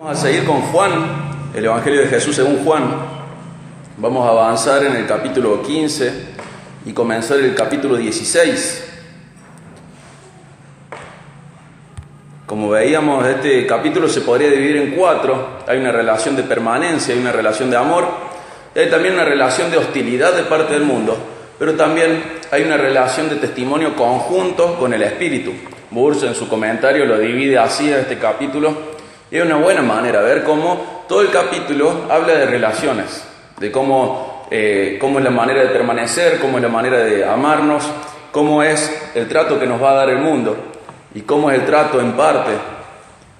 Vamos a seguir con Juan, el Evangelio de Jesús según Juan. Vamos a avanzar en el capítulo 15 y comenzar el capítulo 16. Como veíamos, este capítulo se podría dividir en 4. Hay una relación de permanencia, hay una relación de amor, y hay también una relación de hostilidad de parte del mundo, pero también hay una relación de testimonio conjunto con el Espíritu. Burns en su comentario lo divide así a este capítulo. Y es una buena manera de ver cómo todo el capítulo habla de relaciones, de cómo es la manera de permanecer, cómo es la manera de amarnos, cómo es el trato que nos va a dar el mundo y cómo es el trato en parte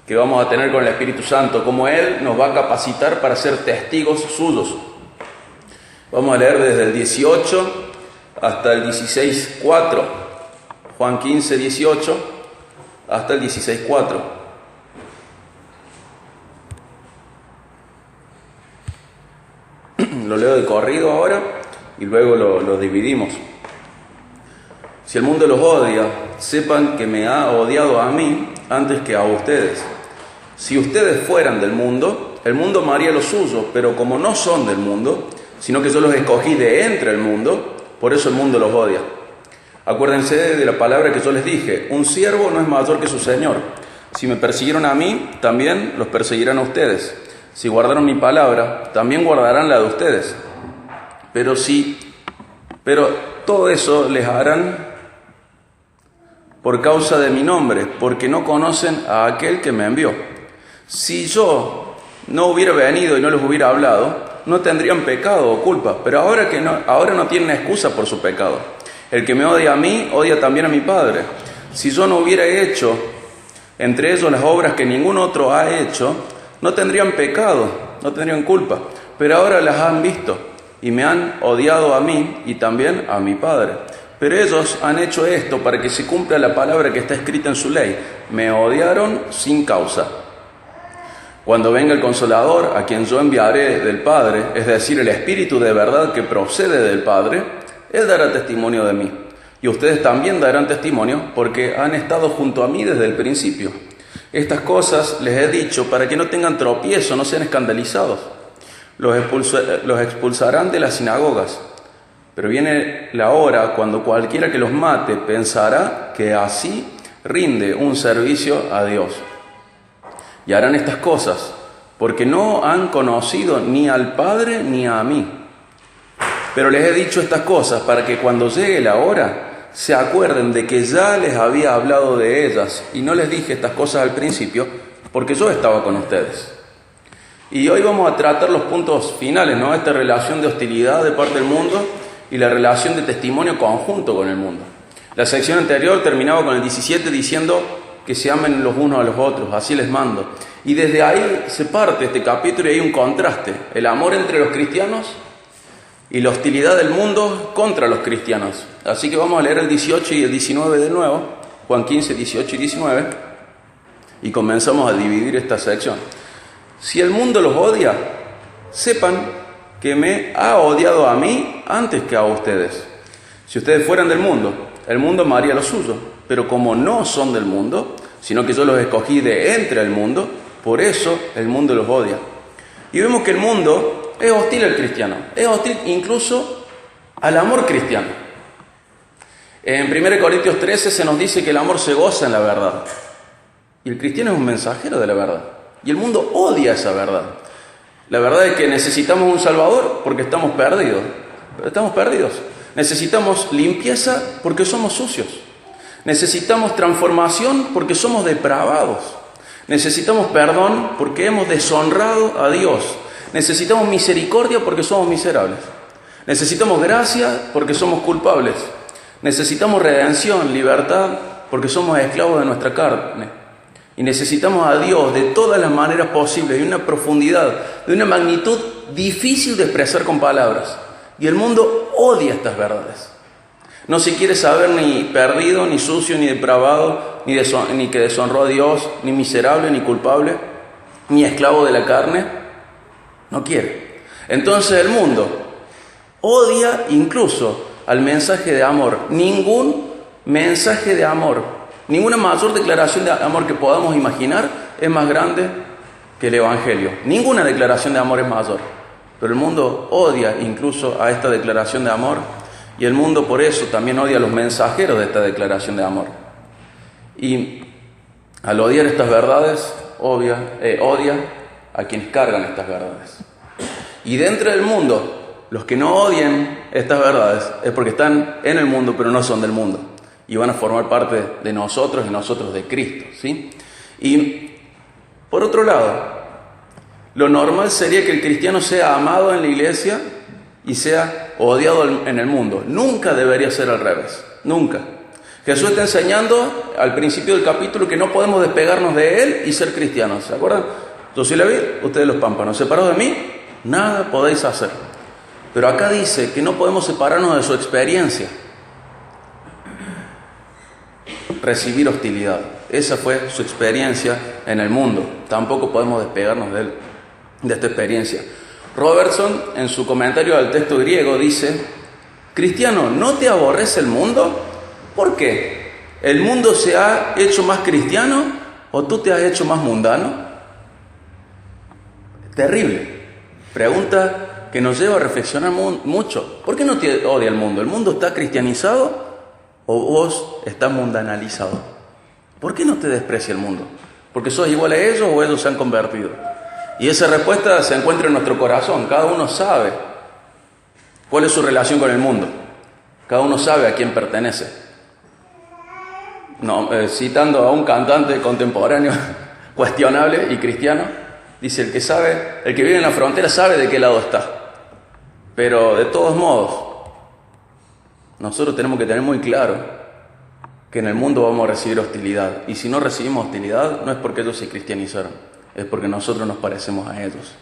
que vamos a tener con el Espíritu Santo, cómo Él nos va a capacitar para ser testigos suyos. Vamos a leer desde el 18 hasta el 16:4, Juan 15, 18 hasta el 16:4. Lo leo de corrido ahora y luego lo dividimos. Si el mundo los odia, sepan que me ha odiado a mí antes que a ustedes. Si ustedes fueran del mundo, el mundo amaría lo suyo, pero como no son del mundo, sino que yo los escogí de entre el mundo, por eso el mundo los odia. Acuérdense de la palabra que yo les dije: un siervo no es mayor que su señor. Si me persiguieron a mí, también los perseguirán a ustedes. Si guardaron mi palabra, también guardarán la de ustedes. Pero todo eso les harán por causa de mi nombre, porque no conocen a aquel que me envió. Si yo no hubiera venido y no les hubiera hablado, no tendrían pecado o culpa, pero ahora no tienen excusa por su pecado. El que me odia a mí, odia también a mi Padre. Si yo no hubiera hecho entre ellos las obras que ningún otro ha hecho, no tendrían pecado, no tendrían culpa, pero ahora las han visto y me han odiado a mí y también a mi Padre. Pero ellos han hecho esto para que se cumpla la palabra que está escrita en su ley: me odiaron sin causa. Cuando venga el Consolador, a quien yo enviaré del Padre, es decir, el Espíritu de verdad que procede del Padre, Él dará testimonio de mí. Y ustedes también darán testimonio porque han estado junto a mí desde el principio. Estas cosas les he dicho para que no tengan tropiezo, no sean escandalizados. Los expulsarán de las sinagogas. Pero viene la hora cuando cualquiera que los mate pensará que así rinde un servicio a Dios. Y harán estas cosas porque no han conocido ni al Padre ni a mí. Pero les he dicho estas cosas para que cuando llegue la hora se acuerden de que ya les había hablado de ellas y no les dije estas cosas al principio porque yo estaba con ustedes. Y hoy vamos a tratar los puntos finales, ¿no? Esta relación de hostilidad de parte del mundo y la relación de testimonio conjunto con el mundo. La sección anterior terminaba con el 17 diciendo que se amen los unos a los otros, así les mando. Y desde ahí se parte este capítulo y hay un contraste: el amor entre los cristianos y la hostilidad del mundo contra los cristianos. Así que vamos a leer el 18 y el 19 de nuevo, Juan 15, 18 y 19, y comenzamos a dividir esta sección. Si el mundo los odia, sepan que me ha odiado a mí antes que a ustedes. Si ustedes fueran del mundo, el mundo amaría lo suyo, pero como no son del mundo, sino que yo los escogí de entre el mundo, por eso el mundo los odia. Y vemos que el mundo es hostil al cristiano, es hostil incluso al amor cristiano. En 1 Corintios 13 se nos dice que el amor se goza en la verdad. Y el cristiano es un mensajero de la verdad. Y el mundo odia esa verdad. La verdad es que necesitamos un Salvador porque estamos perdidos. Pero estamos perdidos. Necesitamos limpieza porque somos sucios. Necesitamos transformación porque somos depravados. Necesitamos perdón porque hemos deshonrado a Dios. Necesitamos misericordia porque somos miserables. Necesitamos gracia porque somos culpables. Necesitamos redención, libertad, porque somos esclavos de nuestra carne. Y necesitamos a Dios de todas las maneras posibles, de una profundidad, de una magnitud difícil de expresar con palabras. Y el mundo odia estas verdades. No se quiere saber ni perdido, ni sucio, ni depravado, ni que deshonró a Dios, ni miserable, ni culpable, ni esclavo de la carne. No quiere. Entonces el mundo odia incluso al mensaje de amor. Ningún mensaje de amor, ninguna mayor declaración de amor que podamos imaginar es más grande que el Evangelio. Ninguna declaración de amor es mayor, pero el mundo odia incluso a esta declaración de amor, y el mundo por eso también odia a los mensajeros de esta declaración de amor. Y al odiar estas verdades, odia a quienes cargan estas verdades. Y dentro del mundo, los que no odien estas verdades es porque están en el mundo, pero no son del mundo, y van a formar parte de nosotros y nosotros de Cristo, ¿sí? Y por otro lado, lo normal sería que el cristiano sea amado en la iglesia y sea odiado en el mundo. Nunca debería ser al revés, nunca. Jesús está enseñando al principio del capítulo que no podemos despegarnos de Él y ser cristianos. ¿Se acuerdan? Yo soy la vid, ustedes los pámpanos. Separados de mí, nada podéis hacer. Pero acá dice que no podemos separarnos de su experiencia. Recibir hostilidad. Esa fue su experiencia en el mundo. Tampoco podemos despegarnos de él, de esta experiencia. Robertson, en su comentario al texto griego, dice: cristiano, ¿no te aborrece el mundo? ¿Por qué? ¿El mundo se ha hecho más cristiano o tú te has hecho más mundano? Terrible. Pregunta que nos lleva a reflexionar mucho. ¿Por qué no te odia el mundo? ¿El mundo está cristianizado o vos estás mundanalizado? ¿Por qué no te desprecia el mundo? ¿Porque sos igual a ellos o ellos se han convertido? Y esa respuesta se encuentra en nuestro corazón. Cada uno sabe cuál es su relación con el mundo. Cada uno sabe a quién pertenece. Citando a un cantante contemporáneo cuestionable y cristiano, dice: el que vive en la frontera sabe de qué lado está. Pero de todos modos, nosotros tenemos que tener muy claro que en el mundo vamos a recibir hostilidad. Y si no recibimos hostilidad, no es porque ellos se cristianizaron, es porque nosotros nos parecemos a ellos.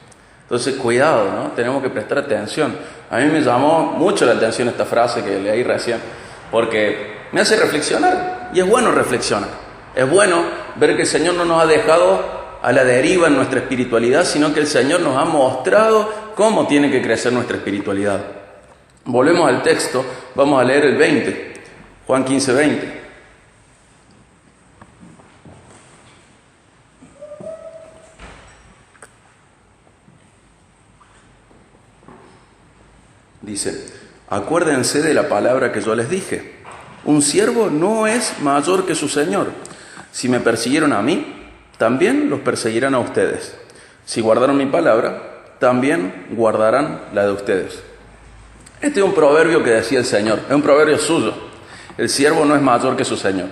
Entonces, cuidado, ¿no? Tenemos que prestar atención. A mí me llamó mucho la atención esta frase que leí recién, porque me hace reflexionar. Y es bueno reflexionar. Es bueno ver que el Señor no nos ha dejado a la deriva en nuestra espiritualidad, sino que el Señor nos ha mostrado cómo tiene que crecer nuestra espiritualidad. Volvemos al texto, vamos a leer el 20, Juan 15, 20. Dice: acuérdense de la palabra que yo les dije. Un siervo no es mayor que su señor. Si me persiguieron a mí, también los perseguirán a ustedes. Si guardaron mi palabra, también guardarán la de ustedes. Este es un proverbio que decía el Señor, es un proverbio suyo. El siervo no es mayor que su señor.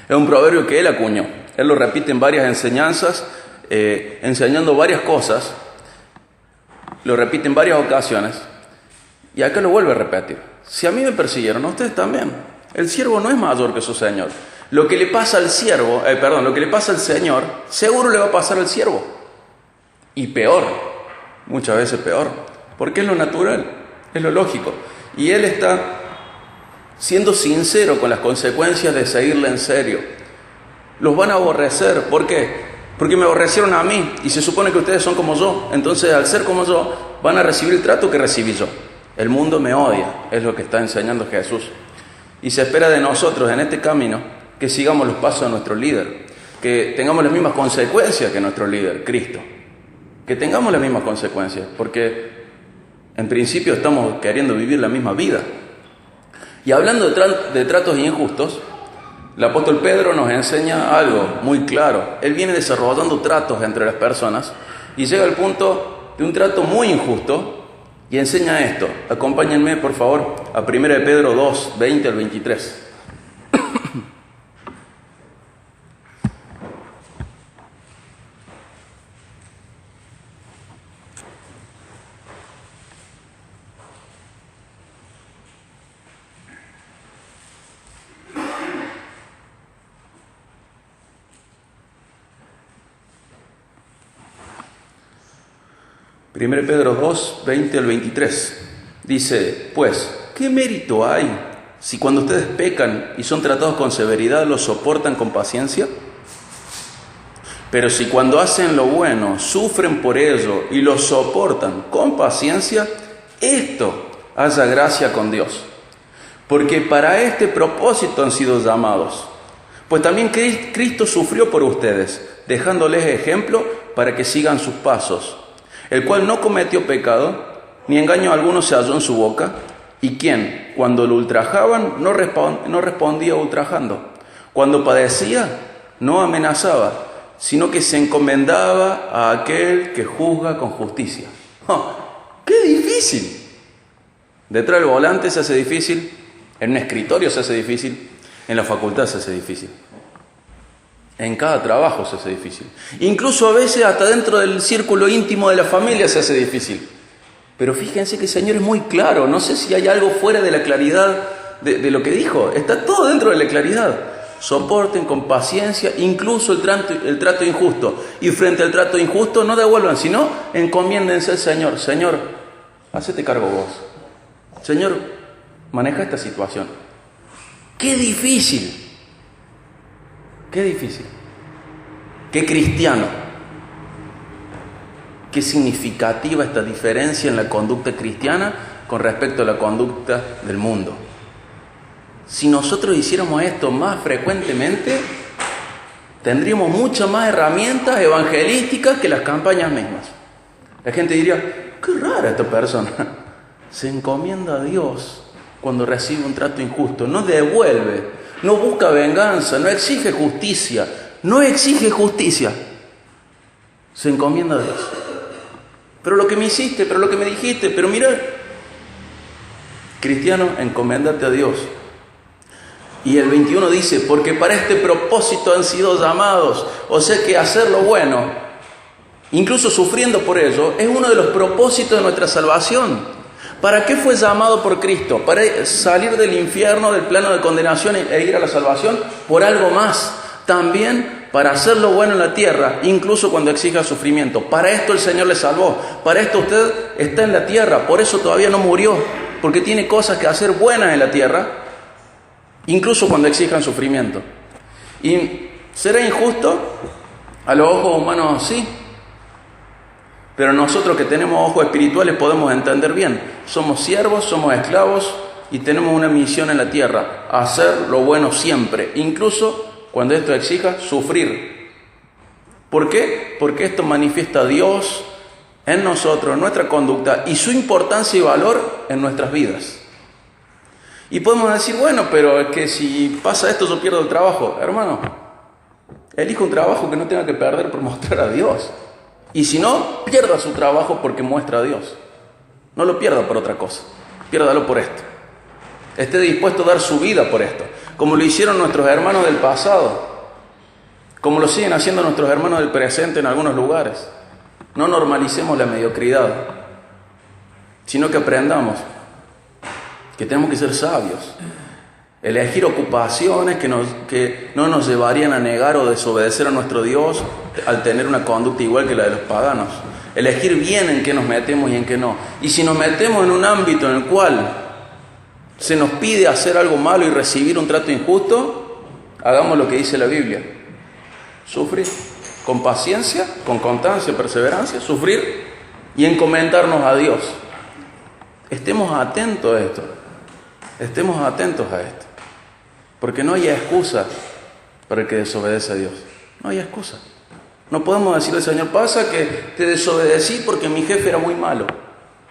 Es un proverbio que Él acuñó. Él lo repite en varias enseñanzas, enseñando varias cosas. Lo repite en varias ocasiones. Y acá lo vuelve a repetir. Si a mí me persiguieron, a ustedes también. El siervo no es mayor que su señor. Lo que le pasa al siervo, lo que le pasa al señor, seguro le va a pasar al siervo. Y peor, muchas veces peor, porque es lo natural, es lo lógico. Y él está siendo sincero con las consecuencias de seguirle en serio. Los van a aborrecer. ¿Por qué? Porque me aborrecieron a mí y se supone que ustedes son como yo. Entonces, al ser como yo, van a recibir el trato que recibí yo. El mundo me odia, es lo que está enseñando Jesús. Y se espera de nosotros en este camino que sigamos los pasos de nuestro líder, que tengamos las mismas consecuencias que nuestro líder, Cristo. Que tengamos las mismas consecuencias, porque en principio estamos queriendo vivir la misma vida. Y hablando de tratos injustos, el apóstol Pedro nos enseña algo muy claro. Él viene desarrollando tratos entre las personas y llega al punto de un trato muy injusto y enseña esto. Acompáñenme, por favor, a 1 Pedro 2, 20 al 23. Primero Pedro 2, 20 al 23. Dice: pues, ¿qué mérito hay si cuando ustedes pecan y son tratados con severidad los soportan con paciencia? Pero si cuando hacen lo bueno sufren por ello y lo soportan con paciencia, esto haya gracia con Dios. Porque para este propósito han sido llamados, Pues también Cristo sufrió por ustedes, dejándoles ejemplo para que sigan sus pasos, el cual no cometió pecado, ni engaño alguno se halló en su boca, y quien, cuando lo ultrajaban, no respondía ultrajando. Cuando padecía, no amenazaba, sino que se encomendaba a aquel que juzga con justicia. ¡Oh, qué difícil! Detrás del volante se hace difícil, en un escritorio se hace difícil, en la facultad se hace difícil. En cada trabajo se hace difícil. Incluso a veces hasta dentro del círculo íntimo de la familia se hace difícil. Pero fíjense que el Señor es muy claro. No sé si hay algo fuera de la claridad de lo que dijo. Está todo dentro de la claridad. Soporten con paciencia incluso el trato injusto. Y frente al trato injusto no devuelvan, sino encomiéndense al Señor. Señor, hacete cargo vos. Señor, maneja esta situación. ¡Qué difícil! ¡Qué difícil! ¡Qué cristiano! Qué significativa esta diferencia en la conducta cristiana con respecto a la conducta del mundo. Si nosotros hiciéramos esto más frecuentemente, tendríamos muchas más herramientas evangelísticas que las campañas mismas. La gente diría, qué rara esta persona. Se encomienda a Dios cuando recibe un trato injusto. No devuelve, no busca venganza, no exige justicia. No exige justicia. Se encomienda a Dios. Pero lo que me hiciste, pero lo que me dijiste, pero mira. Cristiano, encoméndate a Dios. Y el 21 dice, porque para este propósito han sido llamados. O sea que hacer lo bueno, incluso sufriendo por ello, es uno de los propósitos de nuestra salvación. ¿Para qué fue llamado por Cristo? Para salir del infierno, del plano de condenación e ir a la salvación, por algo más. También para hacer lo bueno en la tierra, incluso cuando exija sufrimiento. Para esto el Señor le salvó. Para esto usted está en la tierra, por eso todavía no murió, porque tiene cosas que hacer buenas en la tierra, incluso cuando exijan sufrimiento. ¿Y será injusto? A los ojos humanos sí, pero nosotros que tenemos ojos espirituales podemos entender bien. Somos siervos, somos esclavos y tenemos una misión en la tierra: hacer lo bueno siempre, incluso cuando esto exija sufrir. ¿Por qué? Porque esto manifiesta a Dios en nosotros, en nuestra conducta y su importancia y valor en nuestras vidas. Y podemos decir, bueno, pero es que si pasa esto yo pierdo el trabajo. Hermano, elija un trabajo que no tenga que perder por mostrar a Dios. Y si no, pierda su trabajo porque muestra a Dios. No lo pierda por otra cosa, piérdalo por esto. Esté dispuesto a dar su vida por esto, como lo hicieron nuestros hermanos del pasado, como lo siguen haciendo nuestros hermanos del presente en algunos lugares. No normalicemos la mediocridad, sino que aprendamos que tenemos que ser sabios, elegir ocupaciones que no nos llevarían a negar o desobedecer a nuestro Dios al tener una conducta igual que la de los paganos, elegir bien en qué nos metemos y en qué no. Y si nos metemos en un ámbito en el cual se nos pide hacer algo malo y recibir un trato injusto, hagamos lo que dice la Biblia: sufrir con paciencia, con constancia, perseverancia, sufrir y encomendarnos a Dios. Estemos atentos a esto, porque no hay excusa para el que desobedece a Dios. No hay excusa. No podemos decirle al Señor, pasa que te desobedecí porque mi jefe era muy malo.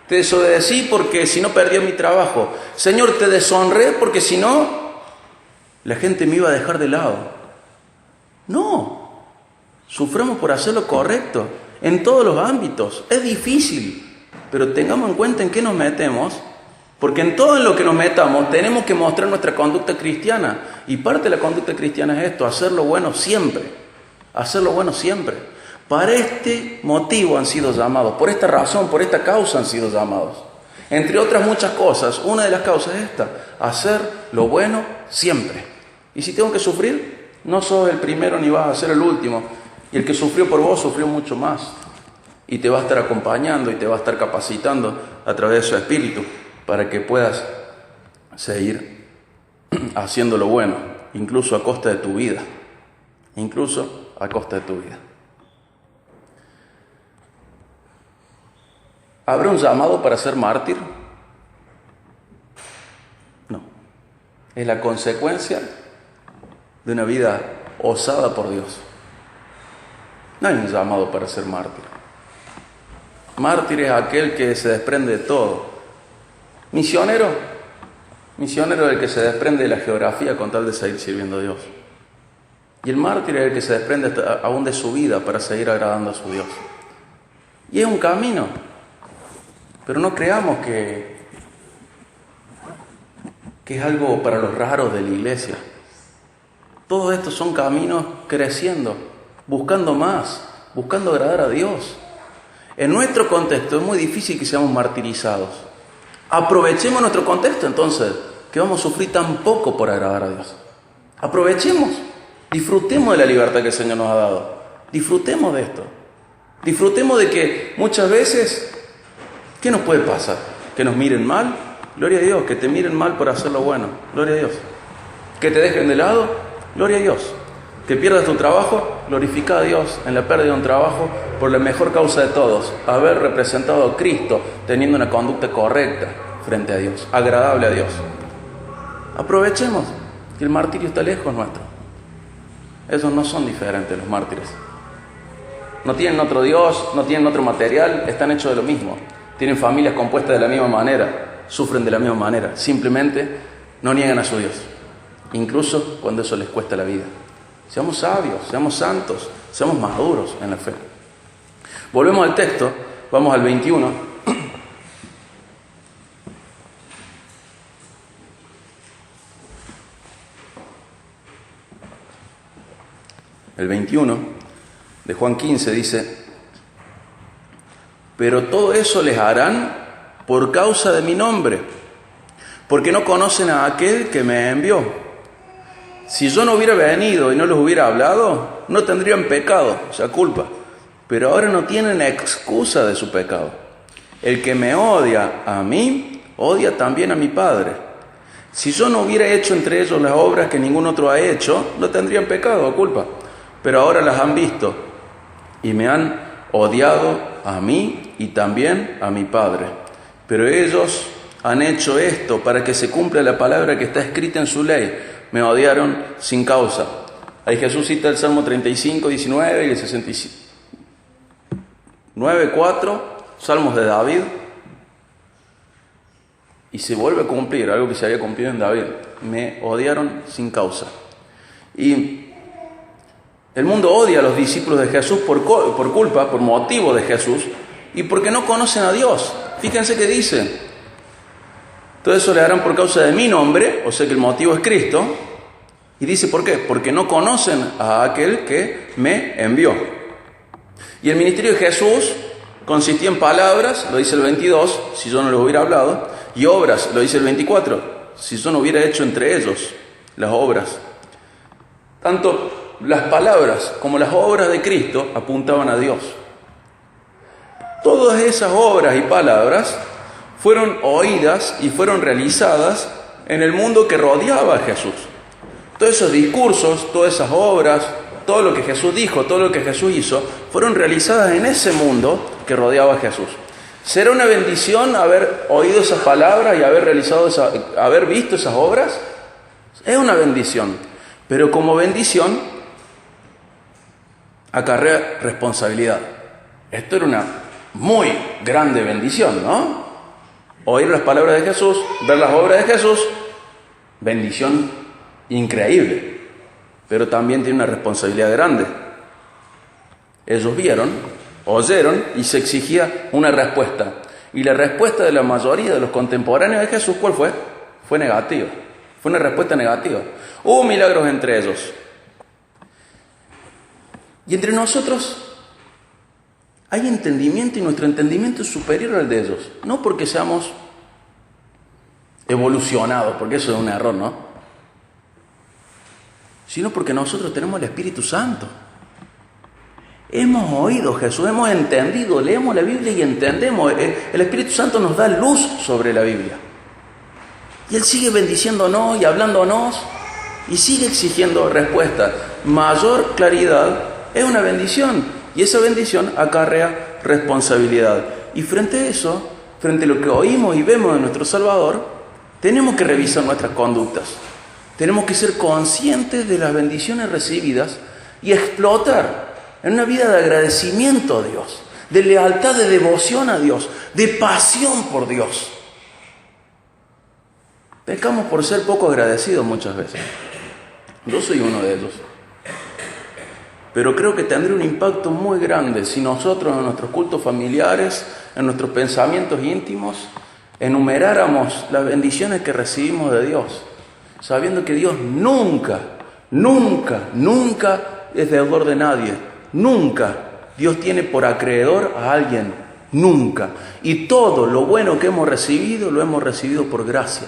Te desobedecí porque si no perdía mi trabajo. Señor, te deshonré porque si no, la gente me iba a dejar de lado. No, suframos por hacer lo correcto en todos los ámbitos. Es difícil, pero tengamos en cuenta en qué nos metemos, porque en todo en lo que nos metamos tenemos que mostrar nuestra conducta cristiana. Y parte de la conducta cristiana es esto: hacer lo bueno siempre. Hacer lo bueno siempre. Para este motivo han sido llamados, por esta razón, por esta causa han sido llamados. Entre otras muchas cosas, una de las causas es esta: hacer lo bueno siempre. Y si tengo que sufrir, no sos el primero ni vas a ser el último. Y el que sufrió por vos sufrió mucho más. Y te va a estar acompañando y te va a estar capacitando a través de su espíritu para que puedas seguir haciendo lo bueno, incluso a costa de tu vida. Incluso a costa de tu vida. ¿Habrá un llamado para ser mártir? No. Es la consecuencia de una vida osada por Dios. No hay un llamado para ser mártir. Mártir es aquel que se desprende de todo. Misionero es el que se desprende de la geografía con tal de seguir sirviendo a Dios. Y el mártir es el que se desprende aún de su vida para seguir agradando a su Dios. Y es un camino. Pero no creamos que es algo para los raros de la iglesia. Todos estos son caminos creciendo, buscando más, buscando agradar a Dios. En nuestro contexto es muy difícil que seamos martirizados. Aprovechemos nuestro contexto entonces, que vamos a sufrir tan poco por agradar a Dios. Aprovechemos, disfrutemos de la libertad que el Señor nos ha dado. Disfrutemos de esto. Disfrutemos de que muchas veces, ¿qué nos puede pasar? ¿Que nos miren mal? Gloria a Dios. Que te miren mal por hacer lo bueno. Gloria a Dios. Que te dejen de lado. Gloria a Dios. Que pierdas tu trabajo. Glorifica a Dios en la pérdida de un trabajo por la mejor causa de todos. Haber representado a Cristo teniendo una conducta correcta frente a Dios. Agradable a Dios. Aprovechemos que el martirio está lejos nuestro. Esos no son diferentes los mártires. No tienen otro Dios, no tienen otro material, están hechos de lo mismo. Tienen familias compuestas de la misma manera, sufren de la misma manera. Simplemente no niegan a su Dios, incluso cuando eso les cuesta la vida. Seamos sabios, seamos santos, seamos maduros en la fe. Volvemos al texto, vamos al 21. El 21 de Juan 15 dice: pero todo eso les harán por causa de mi nombre, porque no conocen a aquel que me envió. Si yo no hubiera venido y no les hubiera hablado, no tendrían pecado, o sea, culpa. Pero ahora no tienen excusa de su pecado. El que me odia a mí, odia también a mi Padre. Si yo no hubiera hecho entre ellos las obras que ningún otro ha hecho, no tendrían pecado o culpa. Pero ahora las han visto y me han odiado a mí y también a mi Padre. Pero ellos han hecho esto para que se cumpla la palabra que está escrita en su ley. Me odiaron sin causa. Ahí Jesús cita el Salmo 35, 19 y el 69, 4, Salmos de David. Y se vuelve a cumplir algo que se había cumplido en David. Me odiaron sin causa. Y el mundo odia a los discípulos de Jesús por culpa, por motivo de Jesús, y porque no conocen a Dios. Fíjense que dice: todo eso le harán por causa de mi nombre, o sea que el motivo es Cristo. Y dice, ¿por qué? Porque no conocen a aquel que me envió. Y el ministerio de Jesús consistía en palabras, lo dice el 22, si yo no les hubiera hablado, y obras, lo dice el 24, si yo no hubiera hecho entre ellos las obras. Tanto las palabras como las obras de Cristo apuntaban a Dios. Todas esas obras y palabras fueron oídas y fueron realizadas en el mundo que rodeaba a Jesús. Todos esos discursos, todas esas obras, todo lo que Jesús dijo, todo lo que Jesús hizo, fueron realizadas en ese mundo que rodeaba a Jesús. ¿Será una bendición haber oído esas palabras y haber visto esas obras? Es una bendición, pero como bendición acarrea responsabilidad. Esto era una muy grande bendición, ¿no? Oír las palabras de Jesús, ver las obras de Jesús, bendición increíble, pero también tiene una responsabilidad grande. Ellos vieron, oyeron y se exigía una respuesta. Y la respuesta de la mayoría de los contemporáneos de Jesús, ¿cuál fue? Fue negativa. Fue una respuesta negativa. Hubo milagros entre ellos. Y entre nosotros hay entendimiento, y nuestro entendimiento es superior al de ellos. No porque seamos evolucionados, porque eso es un error, ¿no? Sino porque nosotros tenemos el Espíritu Santo. Hemos oído Jesús, hemos entendido, leemos la Biblia y entendemos. El Espíritu Santo nos da luz sobre la Biblia. Y Él sigue bendiciéndonos y hablándonos y sigue exigiendo respuestas. Mayor claridad es una bendición, y esa bendición acarrea responsabilidad. Y frente a eso, frente a lo que oímos y vemos de nuestro Salvador, tenemos que revisar nuestras conductas. Tenemos que ser conscientes de las bendiciones recibidas y explotar en una vida de agradecimiento a Dios, de lealtad, de devoción a Dios, de pasión por Dios. Pecamos por ser poco agradecidos muchas veces. Yo soy uno de ellos. Pero creo que tendría un impacto muy grande si nosotros en nuestros cultos familiares, en nuestros pensamientos íntimos, enumeráramos las bendiciones que recibimos de Dios, sabiendo que Dios nunca es deudor de nadie. Nunca Dios tiene por acreedor a alguien. Nunca. Y todo lo bueno que hemos recibido, lo hemos recibido por gracia.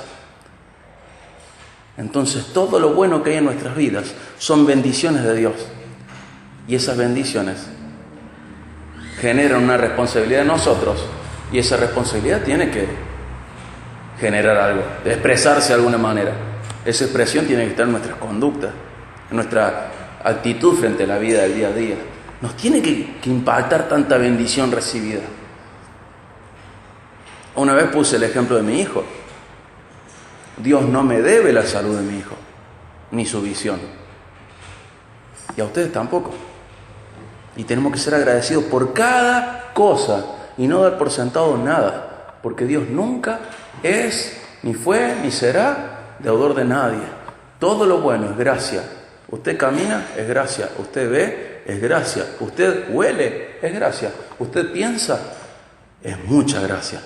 Entonces, todo lo bueno que hay en nuestras vidas son bendiciones de Dios. Y esas bendiciones generan una responsabilidad en nosotros. Y esa responsabilidad tiene que generar algo, de expresarse de alguna manera. Esa expresión tiene que estar en nuestras conductas, en nuestra actitud frente a la vida del día a día. Nos tiene que impactar tanta bendición recibida. Una vez puse el ejemplo de mi hijo. Dios no me debe la salud de mi hijo, ni su visión. Y a ustedes tampoco. Y tenemos que ser agradecidos por cada cosa y no dar por sentado nada. Porque Dios nunca es, ni fue, ni será deudor de nadie. Todo lo bueno es gracia. Usted camina, es gracia. Usted ve, es gracia. Usted huele, es gracia. Usted piensa, es mucha gracia.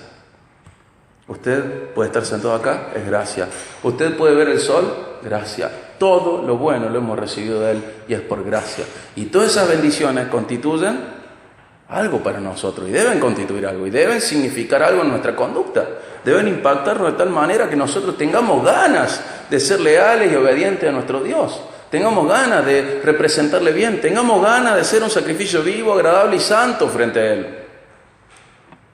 Usted puede estar sentado acá, es gracia. Usted puede ver el sol, gracia. Todo lo bueno lo hemos recibido de Él y es por gracia. Y todas esas bendiciones constituyen algo para nosotros y deben constituir algo y deben significar algo en nuestra conducta. Deben impactarnos de tal manera que nosotros tengamos ganas de ser leales y obedientes a nuestro Dios. Tengamos ganas de representarle bien. Tengamos ganas de ser un sacrificio vivo, agradable y santo frente a Él.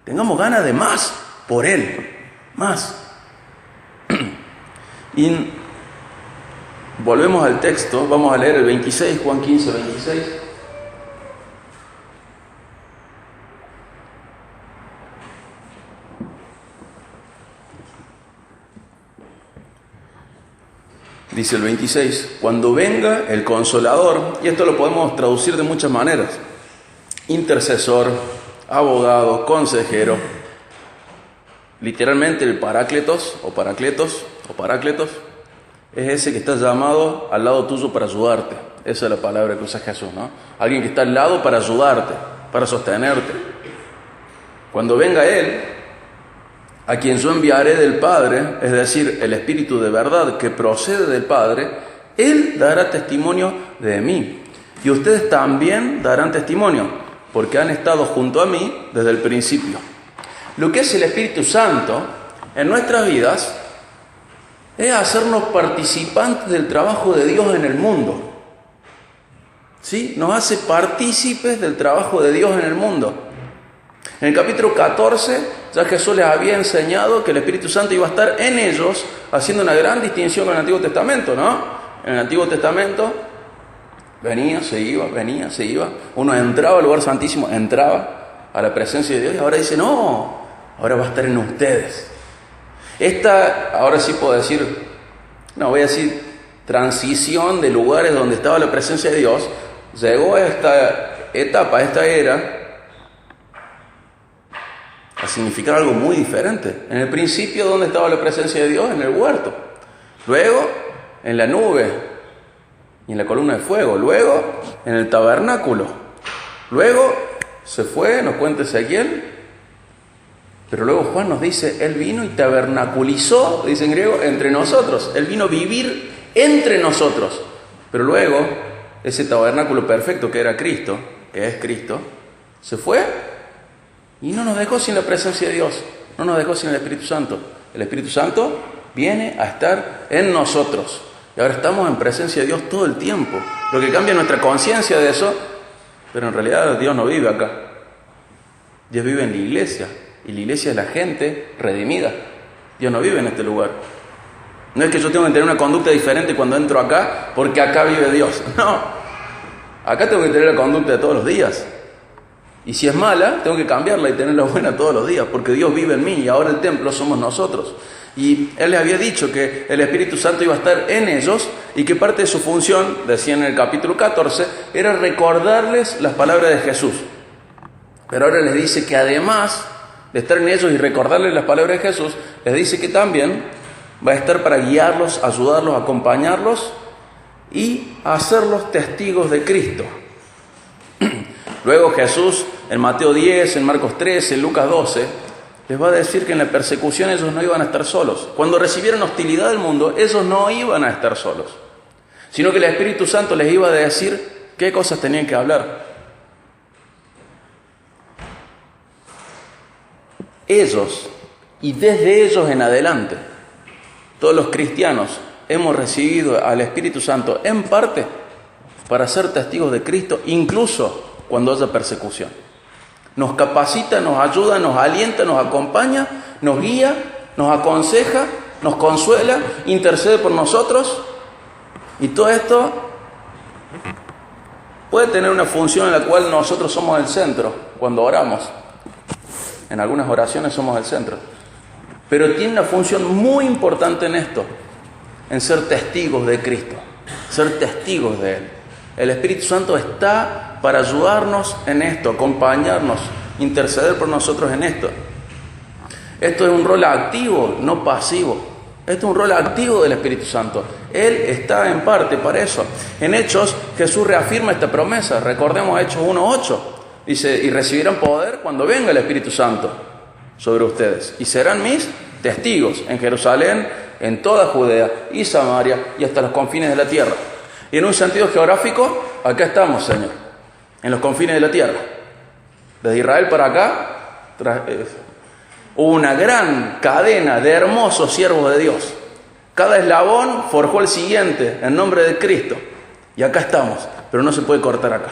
Tengamos ganas de más por Él. Más. Y volvemos al texto, vamos a leer el 26, Juan 15, 26. Dice el 26, cuando venga el Consolador, y esto lo podemos traducir de muchas maneras, intercesor, abogado, consejero, literalmente el Parácletos o Paracletos es ese que está llamado al lado tuyo para ayudarte. Esa es la palabra que usa Jesús, ¿no? Alguien que está al lado para ayudarte, para sostenerte. Cuando venga Él, a quien yo enviaré del Padre, es decir, el Espíritu de verdad que procede del Padre, Él dará testimonio de mí. Y ustedes también darán testimonio, porque han estado junto a mí desde el principio. Lo que es el Espíritu Santo en nuestras vidas es hacernos participantes del trabajo de Dios en el mundo. ¿Sí? Nos hace partícipes del trabajo de Dios en el mundo. En el capítulo 14 ya Jesús les había enseñado que el Espíritu Santo iba a estar en ellos, haciendo una gran distinción con el Antiguo Testamento, ¿no? En el Antiguo Testamento venía, se iba. Uno entraba al lugar santísimo, entraba a la presencia de Dios, y ahora dice, no, ahora va a estar en ustedes. Ahora sí puedo decir, transición de lugares donde estaba la presencia de Dios, llegó a esta etapa, a esta era, a significar algo muy diferente. En el principio, ¿dónde estaba la presencia de Dios? En el huerto. Luego, en la nube y en la columna de fuego. Luego, en el tabernáculo. Luego, se fue, nos cuenta Ezequiel. Pero luego Juan nos dice, Él vino y tabernaculizó, dice en griego, entre nosotros. Él vino a vivir entre nosotros. Pero luego, ese tabernáculo perfecto que era Cristo, que es Cristo, se fue y no nos dejó sin la presencia de Dios. No nos dejó sin el Espíritu Santo. El Espíritu Santo viene a estar en nosotros. Y ahora estamos en presencia de Dios todo el tiempo. Lo que cambia nuestra conciencia de eso, pero en realidad Dios no vive acá. Dios vive en la iglesia. Y la iglesia es la gente redimida. Dios no vive en este lugar. No es que yo tengo que tener una conducta diferente cuando entro acá, porque acá vive Dios. No. Acá tengo que tener la conducta de todos los días. Y si es mala, tengo que cambiarla y tenerla buena todos los días, porque Dios vive en mí y ahora el templo somos nosotros. Y Él les había dicho que el Espíritu Santo iba a estar en ellos y que parte de su función, decía en el capítulo 14, era recordarles las palabras de Jesús. Pero ahora les dice que además de estar en ellos y recordarles las palabras de Jesús, les dice que también va a estar para guiarlos, ayudarlos, acompañarlos y hacerlos testigos de Cristo. Luego Jesús en Mateo 10, en Marcos 13, en Lucas 12, les va a decir que en la persecución ellos no iban a estar solos. Cuando recibieron hostilidad del mundo, ellos no iban a estar solos, sino que el Espíritu Santo les iba a decir qué cosas tenían que hablar. Ellos, y desde ellos en adelante, todos los cristianos hemos recibido al Espíritu Santo en parte para ser testigos de Cristo, incluso cuando haya persecución. Nos capacita, nos ayuda, nos alienta, nos acompaña, nos guía, nos aconseja, nos consuela, intercede por nosotros. Y todo esto puede tener una función en la cual nosotros somos el centro cuando oramos. En algunas oraciones somos el centro. Pero tiene una función muy importante en esto, en ser testigos de Cristo, ser testigos de Él. El Espíritu Santo está para ayudarnos en esto, acompañarnos, interceder por nosotros en esto. Esto es un rol activo, no pasivo. Esto es un rol activo del Espíritu Santo. Él está en parte para eso. En Hechos, Jesús reafirma esta promesa. Recordemos Hechos 1:8. Dice, y recibirán poder cuando venga el Espíritu Santo sobre ustedes. Y serán mis testigos en Jerusalén, en toda Judea y Samaria y hasta los confines de la tierra. Y en un sentido geográfico, acá estamos, Señor, en los confines de la tierra. Desde Israel para acá, hubo una gran cadena de hermosos siervos de Dios. Cada eslabón forjó el siguiente en nombre de Cristo. Y acá estamos, pero no se puede cortar acá.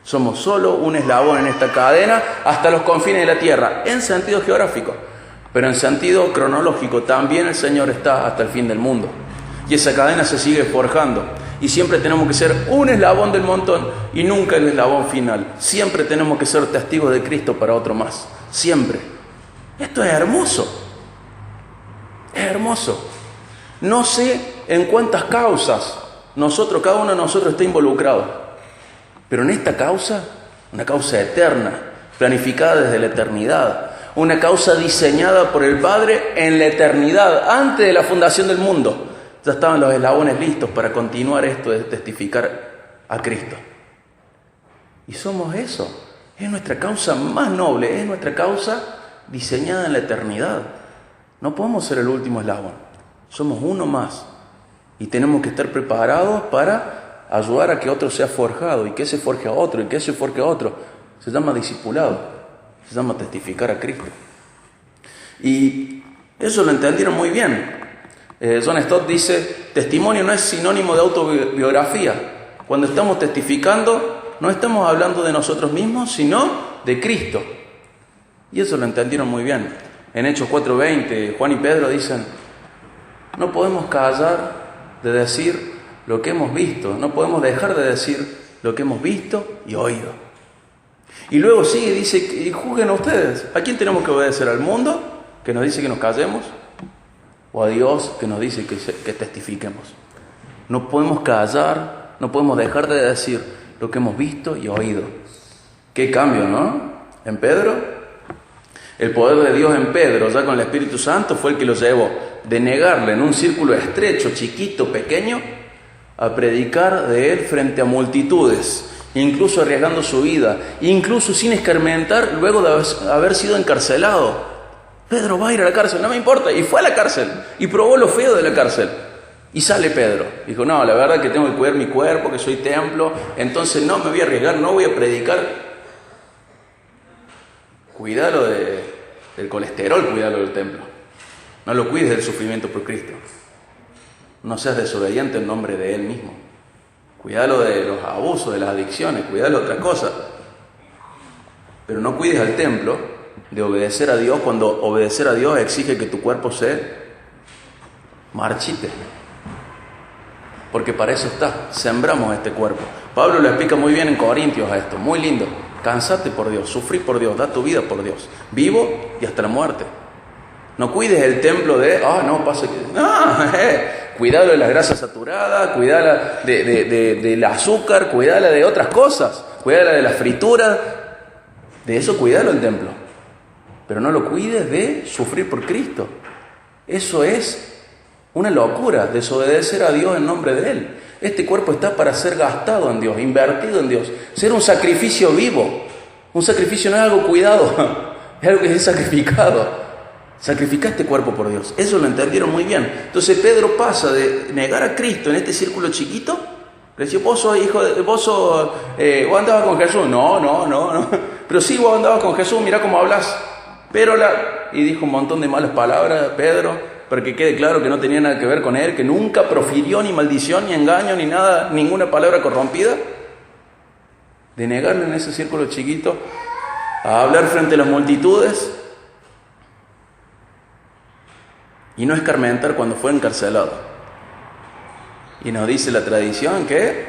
Somos solo un eslabón en esta cadena hasta los confines de la tierra, en sentido geográfico. Pero en sentido cronológico también el Señor está hasta el fin del mundo. Y esa cadena se sigue forjando. Y siempre tenemos que ser un eslabón del montón y nunca el eslabón final. Siempre tenemos que ser testigos de Cristo para otro más. Siempre. Esto es hermoso. Es hermoso. No sé en cuántas causas cada uno de nosotros está involucrado. Pero en esta causa, una causa eterna, planificada desde la eternidad. Una causa diseñada por el Padre en la eternidad, antes de la fundación del mundo. Ya estaban los eslabones listos para continuar esto de testificar a Cristo. Y somos eso. Es nuestra causa más noble, es nuestra causa diseñada en la eternidad. No podemos ser el último eslabón. Somos uno más. Y tenemos que estar preparados para ayudar a que otro sea forjado, y que se forje a otro, y que se forje a otro. Se llama discipulado, se llama testificar a Cristo. Y eso lo entendieron muy bien. John Stott dice, testimonio no es sinónimo de autobiografía. Cuando estamos testificando, no estamos hablando de nosotros mismos, sino de Cristo. Y eso lo entendieron muy bien. En Hechos 4:20, Juan y Pedro dicen, no podemos callar de decir lo que hemos visto, no podemos dejar de decir lo que hemos visto y oído. Y luego sigue y dice, y juzguen ustedes, ¿a quién tenemos que obedecer? ¿Al mundo, que nos dice que nos callemos? ¿O a Dios, que nos dice que testifiquemos? No podemos callar, no podemos dejar de decir lo que hemos visto y oído. Qué cambio, ¿no? En Pedro, el poder de Dios en Pedro, ya con el Espíritu Santo, fue el que lo llevó de negarle en un círculo estrecho, chiquito, pequeño, a predicar de él frente a multitudes, incluso arriesgando su vida, incluso sin escarmentar luego de haber sido encarcelado. Pedro va a ir a la cárcel, no me importa, y fue a la cárcel, y probó lo feo de la cárcel. Y sale Pedro, dijo, no, la verdad que tengo que cuidar mi cuerpo, que soy templo, entonces no me voy a arriesgar, no voy a predicar. Cuídalo del colesterol, cuídalo del templo. No lo cuides del sufrimiento por Cristo. No seas desobediente en nombre de Él mismo. Cuídalo de los abusos, de las adicciones, cuídalo de otras cosas. Pero no cuides al templo de obedecer a Dios cuando obedecer a Dios exige que tu cuerpo se marchite. Porque para eso está, sembramos este cuerpo. Pablo lo explica muy bien en Corintios a esto, muy lindo. Cansate por Dios, sufrí por Dios, da tu vida por Dios, vivo y hasta la muerte. No cuides el templo de, no, pasa que... No, cuidalo de las grasas saturadas, cuidala del azúcar, cuidala de otras cosas, cuidala de la fritura, de eso cuidalo el templo. Pero no lo cuides de sufrir por Cristo. Eso es una locura, desobedecer a Dios en nombre de Él. Este cuerpo está para ser gastado en Dios, invertido en Dios, ser un sacrificio vivo. Un sacrificio no es algo cuidado, es algo que es sacrificado. Sacrifica este cuerpo por Dios. Eso lo entendieron muy bien. Entonces Pedro pasa de negar a Cristo en este círculo chiquito. Le decía, vos sos hijo de... vos andabas con Jesús. No. Pero sí, vos andabas con Jesús, mirá cómo hablas. Y dijo un montón de malas palabras Pedro, para que quede claro que no tenía nada que ver con él, que nunca profirió ni maldición, ni engaño, ni nada, ninguna palabra corrompida. De negarle en ese círculo chiquito, a hablar frente a las multitudes, y no escarmentar cuando fue encarcelado. Y nos dice la tradición que,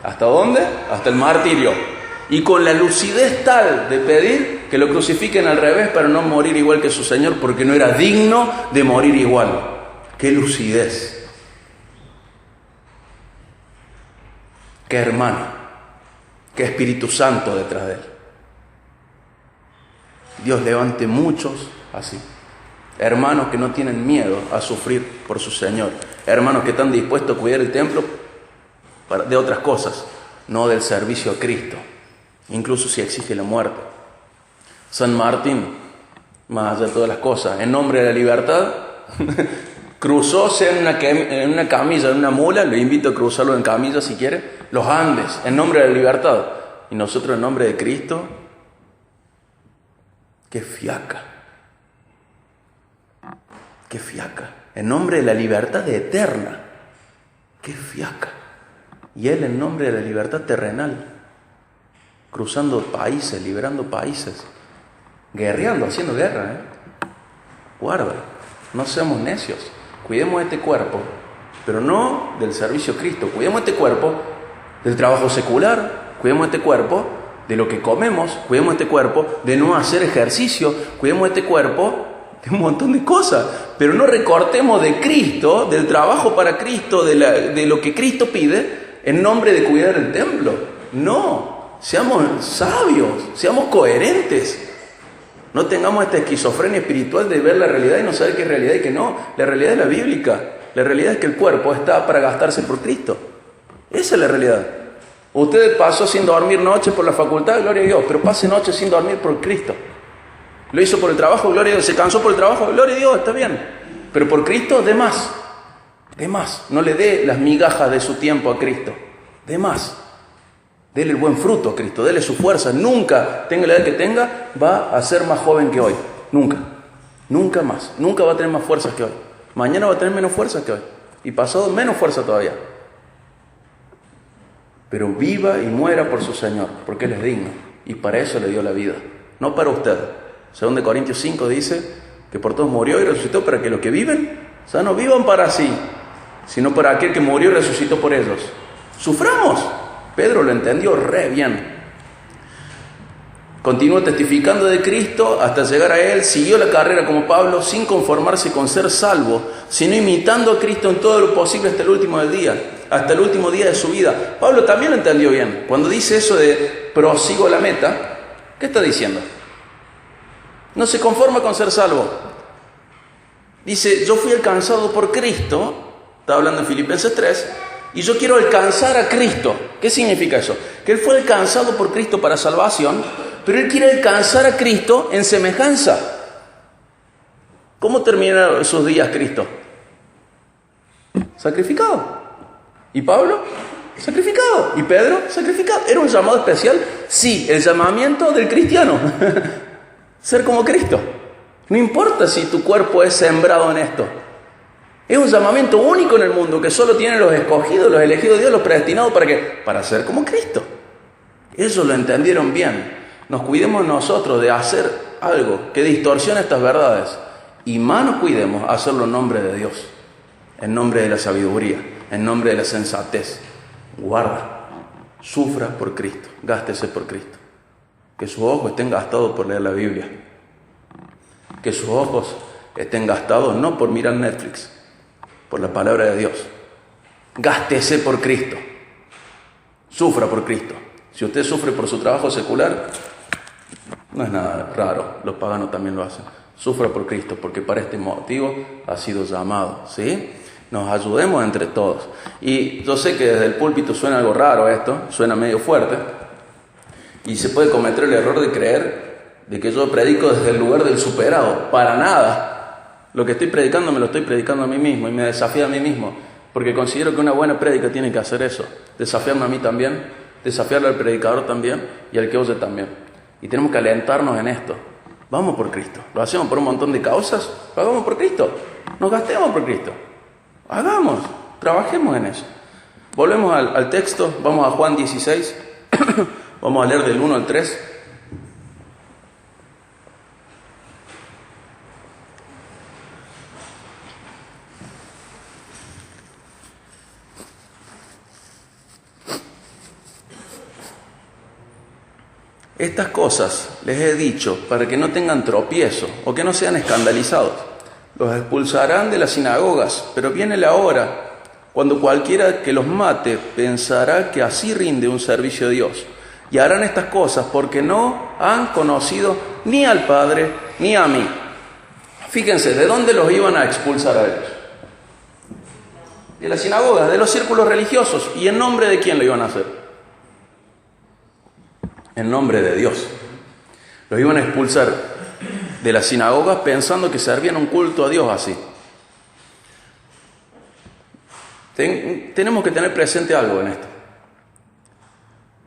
¿hasta dónde? Hasta el martirio. Y con la lucidez tal de pedir que lo crucifiquen al revés para no morir igual que su Señor, porque no era digno de morir igual. ¡Qué lucidez! ¡Qué hermano! ¡Qué Espíritu Santo detrás de él! Dios levante muchos así. Hermanos que no tienen miedo a sufrir por su Señor. Hermanos que están dispuestos a cuidar el templo de otras cosas, no del servicio a Cristo, incluso si exige la muerte. San Martín, más allá de todas las cosas, en nombre de la libertad, cruzóse en una camilla, en una mula, le invito a cruzarlo en camilla si quiere, los Andes, en nombre de la libertad. Y nosotros en nombre de Cristo, ¡qué fiaca! ¡Qué fiaca! En nombre de la libertad eterna. ¡Qué fiaca! Y él en nombre de la libertad terrenal. Cruzando países, liberando países. Guerreando, haciendo guerra. Guarda, no seamos necios. Cuidemos este cuerpo, pero no del servicio a Cristo. Cuidemos este cuerpo del trabajo secular. Cuidemos este cuerpo de lo que comemos. Cuidemos este cuerpo de no hacer ejercicio. Cuidemos este cuerpo de un montón de cosas, pero no recortemos de Cristo, del trabajo para Cristo, de lo que Cristo pide, en nombre de cuidar el templo. No, seamos sabios, seamos coherentes. No tengamos esta esquizofrenia espiritual de ver la realidad y no saber qué es realidad y qué no. La realidad es la bíblica. La realidad es que el cuerpo está para gastarse por Cristo. Esa es la realidad. Usted pasó sin dormir noche por la facultad, gloria a Dios, pero pase noche sin dormir por Cristo. Lo hizo por el trabajo, gloria a Dios. Se cansó por el trabajo, gloria a Dios, está bien. Pero por Cristo, de más. De más. No le dé las migajas de su tiempo a Cristo. De más. Dele el buen fruto a Cristo, dele su fuerza. Nunca, tenga la edad que tenga, va a ser más joven que hoy. Nunca. Nunca más. Nunca va a tener más fuerzas que hoy. Mañana va a tener menos fuerzas que hoy. Y pasado menos fuerza todavía. Pero viva y muera por su Señor, porque Él es digno. Y para eso le dio la vida. No para usted. Según de Corintios 5 dice que por todos murió y resucitó para que los que viven, o sea, no vivan para sí, sino para aquel que murió y resucitó por ellos. Suframos. Pedro lo entendió re bien. Continuó testificando de Cristo hasta llegar a Él. Siguió la carrera como Pablo, sin conformarse con ser salvo, sino imitando a Cristo en todo lo posible hasta el último del día, hasta el último día de su vida. Pablo también lo entendió bien. Cuando dice eso de prosigo la meta, ¿qué está diciendo? No se conforma con ser salvo. Dice, yo fui alcanzado por Cristo, está hablando en Filipenses 3, y yo quiero alcanzar a Cristo. ¿Qué significa eso? Que Él fue alcanzado por Cristo para salvación, pero Él quiere alcanzar a Cristo en semejanza. ¿Cómo termina sus días Cristo? Sacrificado. ¿Y Pablo? Sacrificado. ¿Y Pedro? Sacrificado. ¿Era un llamado especial? Sí, el llamamiento del cristiano. Ser como Cristo. No importa si tu cuerpo es sembrado en esto. Es un llamamiento único en el mundo que solo tienen los escogidos, los elegidos de Dios, los predestinados. ¿Para qué? Para ser como Cristo. Ellos lo entendieron bien. Nos cuidemos nosotros de hacer algo que distorsione estas verdades. Y más nos cuidemos de hacerlo en nombre de Dios. En nombre de la sabiduría. En nombre de la sensatez. Guarda. Sufra por Cristo. Gástese por Cristo. Que sus ojos estén gastados por leer la Biblia. Que sus ojos estén gastados no por mirar Netflix, por la palabra de Dios. Gástese por Cristo. Sufra por Cristo. Si usted sufre por su trabajo secular, no es nada raro, los paganos también lo hacen. Sufra por Cristo, porque para este motivo ha sido llamado, ¿sí? Nos ayudemos entre todos. Y yo sé que desde el púlpito suena algo raro esto, suena medio fuerte, y se puede cometer el error de creer de que yo predico desde el lugar del superado. Para nada. Lo que estoy predicando me lo estoy predicando a mí mismo y me desafío a mí mismo, porque considero que una buena prédica tiene que hacer eso, desafiarme a mí también, desafiarle al predicador también y al que oye también. Y tenemos que alentarnos en esto. Vamos por Cristo. Lo hacemos por un montón de causas, lo hagamos por Cristo. Nos gastemos por Cristo. Hagamos, trabajemos en eso. Volvemos al texto, vamos a Juan 16, vamos a leer del 1 al 3. Estas cosas les he dicho para que no tengan tropiezo o que no sean escandalizados. Los expulsarán de las sinagogas, pero viene la hora cuando cualquiera que los mate pensará que así rinde un servicio a Dios. Y harán estas cosas porque no han conocido ni al Padre ni a mí. Fíjense, ¿de dónde los iban a expulsar a ellos? De las sinagogas, de los círculos religiosos. ¿Y en nombre de quién lo iban a hacer? En nombre de Dios. Los iban a expulsar de las sinagogas pensando que servían un culto a Dios así. Tenemos que tener presente algo en esto.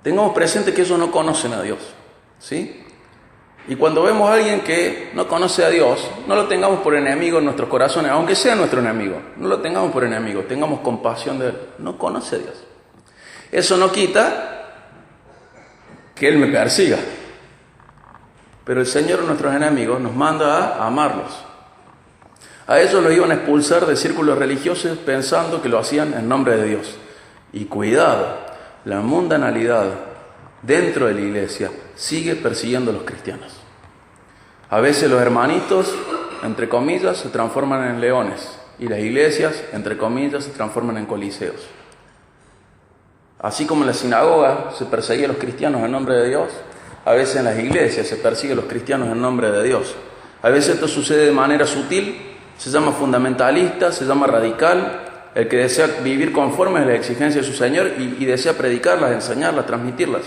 Tengamos presente que ellos no conocen a Dios, ¿sí? Y cuando vemos a alguien que no conoce a Dios, no lo tengamos por enemigo en nuestros corazones, aunque sea nuestro enemigo. No lo tengamos por enemigo, tengamos compasión de él. No conoce a Dios. Eso no quita que Él me persiga. Pero el Señor, nuestros enemigos, nos manda a amarlos. A ellos los iban a expulsar de círculos religiosos pensando que lo hacían en nombre de Dios. Y cuidado, la mundanalidad dentro de la iglesia sigue persiguiendo a los cristianos. A veces los hermanitos, entre comillas, se transforman en leones. Y las iglesias, entre comillas, se transforman en coliseos. Así como en la sinagoga se perseguía a los cristianos en nombre de Dios, a veces en las iglesias se persigue a los cristianos en nombre de Dios. A veces esto sucede de manera sutil, se llama fundamentalista, se llama radical, el que desea vivir conforme a las exigencias de su Señor y desea predicarlas, enseñarlas, transmitirlas.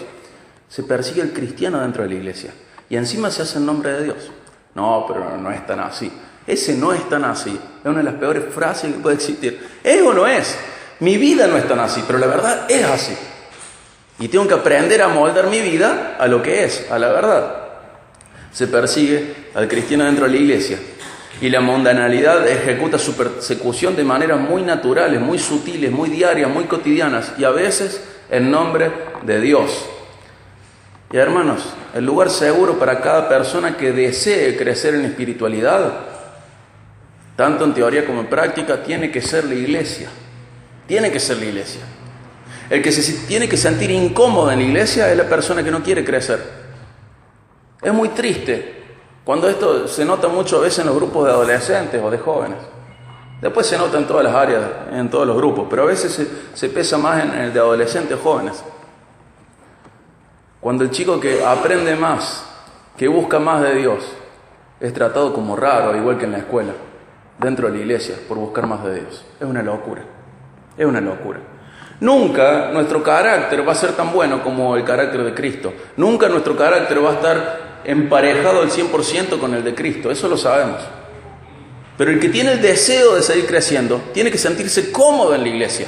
Se persigue al cristiano dentro de la iglesia y encima se hace en nombre de Dios. No, pero no es tan así. Ese no es tan así. Es una de las peores frases que puede existir. ¿Es o no es? Mi vida no es tan así, pero la verdad es así. Y tengo que aprender a moldar mi vida a lo que es, a la verdad. Se persigue al cristiano dentro de la iglesia. Y la mundanalidad ejecuta su persecución de maneras muy naturales, muy sutiles, muy diarias, muy cotidianas. Y a veces en nombre de Dios. Y hermanos, el lugar seguro para cada persona que desee crecer en espiritualidad, tanto en teoría como en práctica, tiene que ser la iglesia. Tiene que ser la iglesia. El que se tiene que sentir incómodo en la iglesia es la persona que no quiere crecer. Es muy triste cuando esto se nota mucho a veces en los grupos de adolescentes o de jóvenes. Después se nota en todas las áreas, en todos los grupos, pero a veces se pesa más en el de adolescentes jóvenes. Cuando el chico que aprende más, que busca más de Dios, es tratado como raro, igual que en la escuela, dentro de la iglesia, por buscar más de Dios. Es una locura. Es una locura. Nunca nuestro carácter va a ser tan bueno como el carácter de Cristo. Nunca nuestro carácter va a estar emparejado al 100% con el de Cristo. Eso lo sabemos. Pero el que tiene el deseo de seguir creciendo, tiene que sentirse cómodo en la iglesia.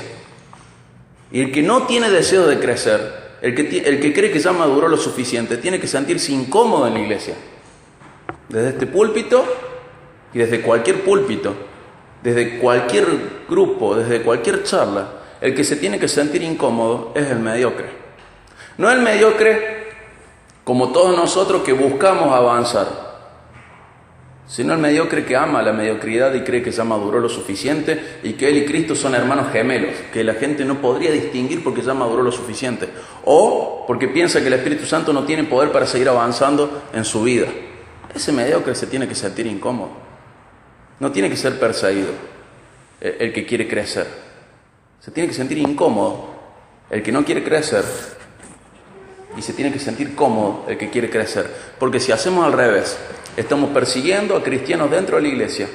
Y el que no tiene deseo de crecer, el que cree que ya maduró lo suficiente, tiene que sentirse incómodo en la iglesia. Desde este púlpito y desde cualquier púlpito, desde cualquier grupo, desde cualquier charla, el que se tiene que sentir incómodo es el mediocre. No el mediocre como todos nosotros que buscamos avanzar. sino el mediocre que ama la mediocridad y cree que ya maduró lo suficiente y que él y Cristo son hermanos gemelos, que la gente no podría distinguir porque ya maduró lo suficiente, o porque piensa que el Espíritu Santo no tiene poder para seguir avanzando en su vida. Ese mediocre se tiene que sentir incómodo. No tiene que ser perseguido el que quiere crecer. Se tiene que sentir incómodo el que no quiere crecer, y se tiene que sentir cómodo el que quiere crecer. Porque si hacemos al revés, estamos persiguiendo a cristianos dentro de la iglesia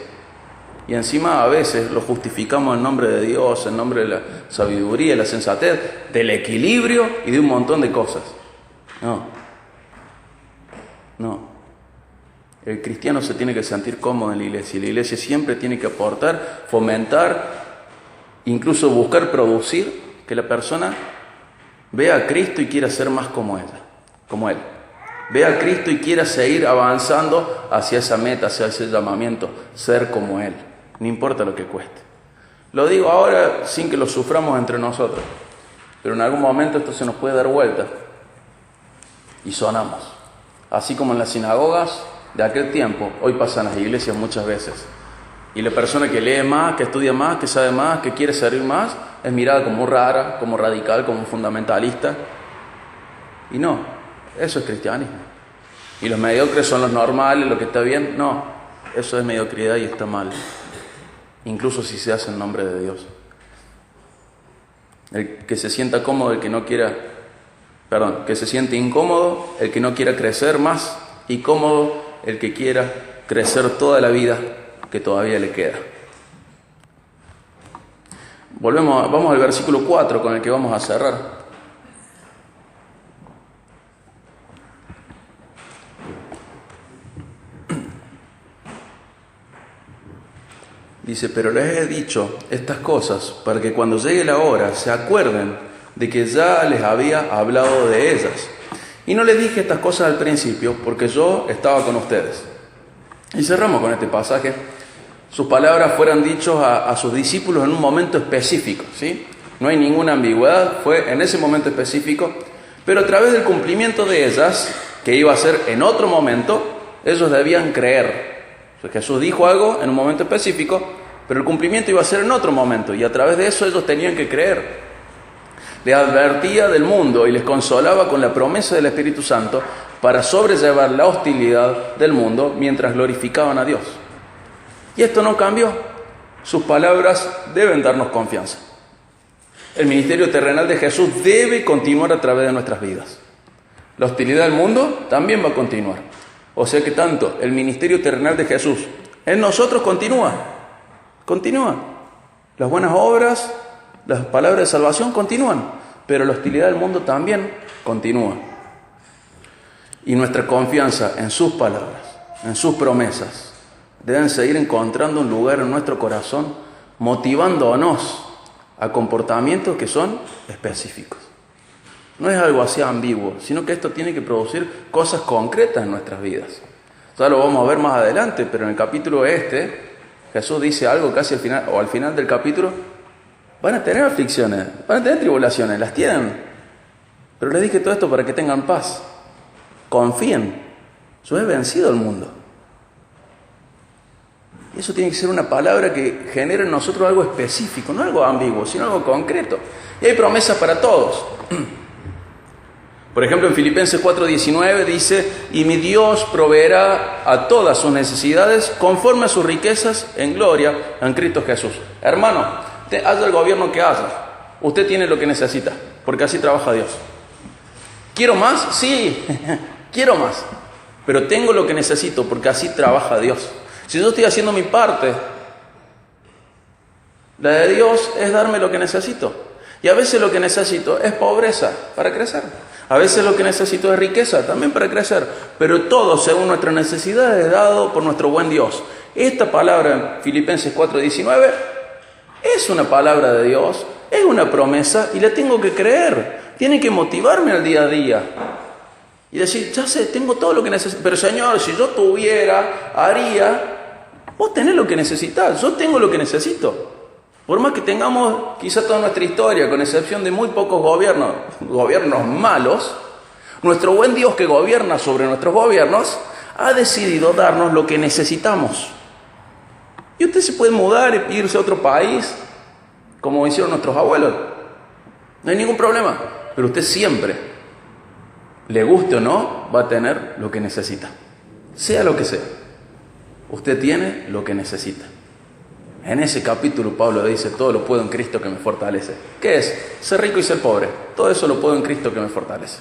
y encima a veces lo justificamos en nombre de Dios, en nombre de la sabiduría, de la sensatez, del equilibrio y de un montón de cosas. No. El cristiano se tiene que sentir cómodo en la iglesia, y la iglesia siempre tiene que aportar, fomentar, incluso buscar producir que la persona vea a Cristo y quiera ser más como ella, como Él. Vea a Cristo y quiera seguir avanzando hacia esa meta, hacia ese llamamiento, ser como Él, no importa lo que cueste. Lo digo ahora sin que lo suframos entre nosotros, pero en algún momento esto se nos puede dar vuelta y sonamos. Así como en las sinagogas de aquel tiempo, hoy pasan las iglesias muchas veces. Y la persona que lee más, que estudia más, que sabe más, que quiere servir más, es mirada como rara, como radical, como fundamentalista. Y no, eso es cristianismo. Y los mediocres son los normales, lo que está bien. No, eso es mediocridad y está mal. Incluso si se hace en nombre de Dios. El que se sienta cómodo, el que no quiera, que se siente incómodo, el que no quiera crecer más, y cómodo el que quiera crecer toda la vida que todavía le queda. Vamos al versículo 4 con el que vamos a cerrar. Dice: pero les he dicho estas cosas para que cuando llegue la hora se acuerden de que ya les había hablado de ellas. Y no les dije estas cosas al principio porque yo estaba con ustedes. Y cerramos con este pasaje. Sus palabras fueron dichas a sus discípulos en un momento específico, ¿sí? No hay ninguna ambigüedad, fue en ese momento específico, pero a través del cumplimiento de ellas, que iba a ser en otro momento, ellos debían creer. Jesús dijo algo en un momento específico, pero el cumplimiento iba a ser en otro momento, y a través de eso ellos tenían que creer. Les advertía del mundo y les consolaba con la promesa del Espíritu Santo para sobrellevar la hostilidad del mundo mientras glorificaban a Dios. Y esto no cambió. Sus palabras deben darnos confianza. El ministerio terrenal de Jesús debe continuar a través de nuestras vidas. La hostilidad del mundo también va a continuar. O sea que tanto el ministerio terrenal de Jesús en nosotros continúa. Las buenas obras, las palabras de salvación continúan, pero la hostilidad del mundo también continúa. Y nuestra confianza en sus palabras, en sus promesas, deben seguir encontrando un lugar en nuestro corazón, motivándonos a comportamientos que son específicos. No es algo así ambiguo, sino que esto tiene que producir cosas concretas en nuestras vidas. Ya lo vamos a ver más adelante, pero en el capítulo Jesús dice algo casi al final del capítulo: van a tener aflicciones, van a tener tribulaciones, las tienen. Pero les dije todo esto para que tengan paz. Confíen, yo he vencido al mundo. Y eso tiene que ser una palabra que genere en nosotros algo específico, no algo ambiguo, sino algo concreto. Y hay promesas para todos. Por ejemplo, en Filipenses 4:19 dice: y mi Dios proveerá a todas sus necesidades conforme a sus riquezas en gloria en Cristo Jesús. Hermano, haya el gobierno que haya, usted tiene lo que necesita, porque así trabaja Dios. ¿Quiero más? Sí, quiero más, pero tengo lo que necesito, porque así trabaja Dios. Si yo estoy haciendo mi parte, la de Dios es darme lo que necesito. Y a veces lo que necesito es pobreza para crecer. A veces lo que necesito es riqueza también para crecer. Pero todo según nuestras necesidades es dado por nuestro buen Dios. Esta palabra en Filipenses 4:19 es una palabra de Dios, es una promesa y la tengo que creer. Tiene que motivarme al día a día. Y decir: ya sé, tengo todo lo que necesito. Pero Señor, si yo tuviera, haría. Vos tenés lo que necesitas, yo tengo lo que necesito. Por más que tengamos quizá toda nuestra historia, con excepción de muy pocos gobiernos malos, nuestro buen Dios que gobierna sobre nuestros gobiernos ha decidido darnos lo que necesitamos. Y usted se puede mudar e irse a otro país, como hicieron nuestros abuelos. No hay ningún problema. Pero usted siempre, le guste o no, va a tener lo que necesita. Sea lo que sea. Usted tiene lo que necesita. En ese capítulo Pablo dice, todo lo puedo en Cristo que me fortalece. ¿Qué es? Ser rico y ser pobre. Todo eso lo puedo en Cristo que me fortalece.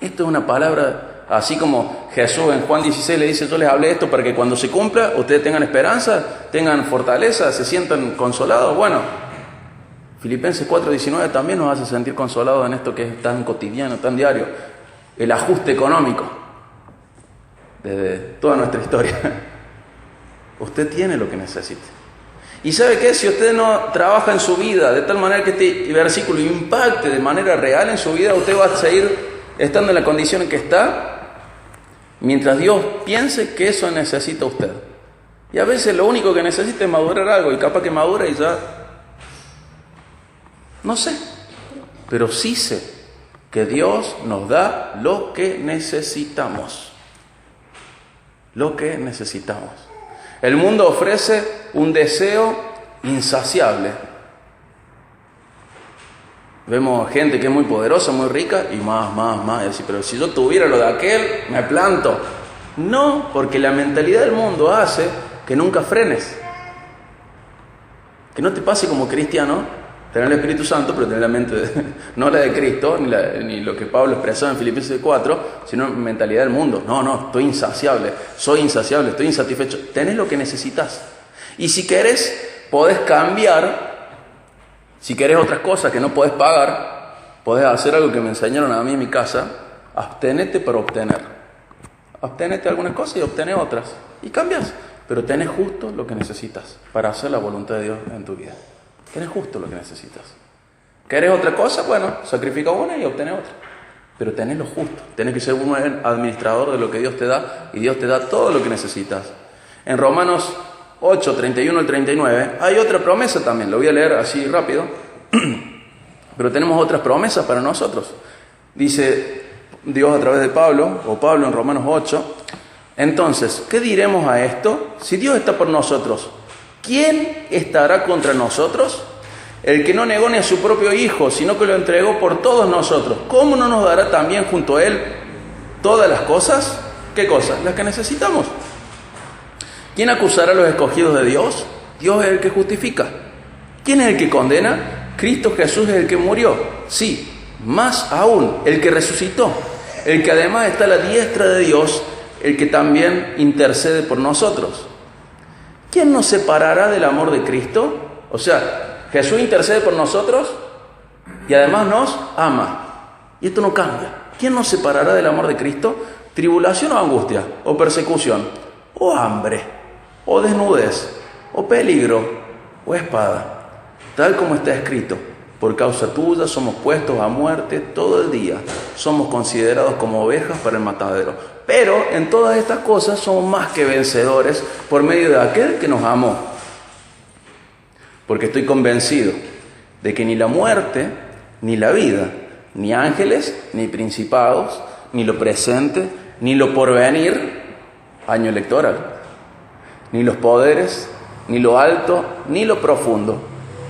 Esto es una palabra, así como Jesús en Juan 16 le dice, yo les hablé esto para que cuando se cumpla, ustedes tengan esperanza, tengan fortaleza, se sientan consolados. Bueno, Filipenses 4:19 también nos hace sentir consolados en esto que es tan cotidiano, tan diario. El ajuste económico de toda nuestra historia. Usted tiene lo que necesita. ¿Y sabe qué? Si usted no trabaja en su vida de tal manera que este versículo impacte de manera real en su vida, usted va a seguir estando en la condición en que está mientras Dios piense que eso necesita usted. Y a veces lo único que necesita es madurar algo, y capaz que madura y ya... No sé, pero sí sé que Dios nos da lo que necesitamos. Lo que necesitamos. El mundo ofrece un deseo insaciable. Vemos gente que es muy poderosa, muy rica, y más. Y decir, pero si yo tuviera lo de aquel, me planto. No, porque la mentalidad del mundo hace que nunca frenes. Que no te pase como cristiano, tener el Espíritu Santo, pero tener la mente, no la de Cristo, ni lo que Pablo expresó en Filipenses 4, sino mentalidad del mundo. No, estoy insaciable, soy insaciable, estoy insatisfecho. Tenés lo que necesitas. Y si querés, podés cambiar. Si querés otras cosas que no podés pagar, podés hacer algo que me enseñaron a mí en mi casa: abstenete para obtener. Abstenete algunas cosas y obtené otras. Y cambias, pero tenés justo lo que necesitas para hacer la voluntad de Dios en tu vida. Tenés justo lo que necesitas. ¿Querés otra cosa? Bueno, sacrifica una y obtenés otra. Pero tenés lo justo. Tenés que ser un buen administrador de lo que Dios te da, y Dios te da todo lo que necesitas. En Romanos 8, 31 al 39, hay otra promesa también. Lo voy a leer así rápido. Pero tenemos otras promesas para nosotros. Dice Dios a través de Pablo, o Pablo en Romanos 8. Entonces, ¿qué diremos a esto? Si Dios está por nosotros, ¿quién estará contra nosotros? El que no negó ni a su propio Hijo, sino que lo entregó por todos nosotros, ¿cómo no nos dará también junto a Él todas las cosas? ¿Qué cosas? Las que necesitamos. ¿Quién acusará a los escogidos de Dios? Dios es el que justifica. ¿Quién es el que condena? Cristo Jesús es el que murió. Sí, más aún, el que resucitó, el que además está a la diestra de Dios, el que también intercede por nosotros. ¿Quién nos separará del amor de Cristo? O sea, Jesús intercede por nosotros y además nos ama. Y esto no cambia. ¿Quién nos separará del amor de Cristo? ¿Tribulación o angustia? ¿O persecución? ¿O hambre? ¿O desnudez? ¿O peligro? ¿O espada? Tal como está escrito: por causa tuya somos puestos a muerte todo el día. Somos considerados como ovejas para el matadero. Pero en todas estas cosas somos más que vencedores por medio de aquel que nos amó. Porque estoy convencido de que ni la muerte, ni la vida, ni ángeles, ni principados, ni lo presente, ni lo porvenir, año electoral, ni los poderes, ni lo alto, ni lo profundo,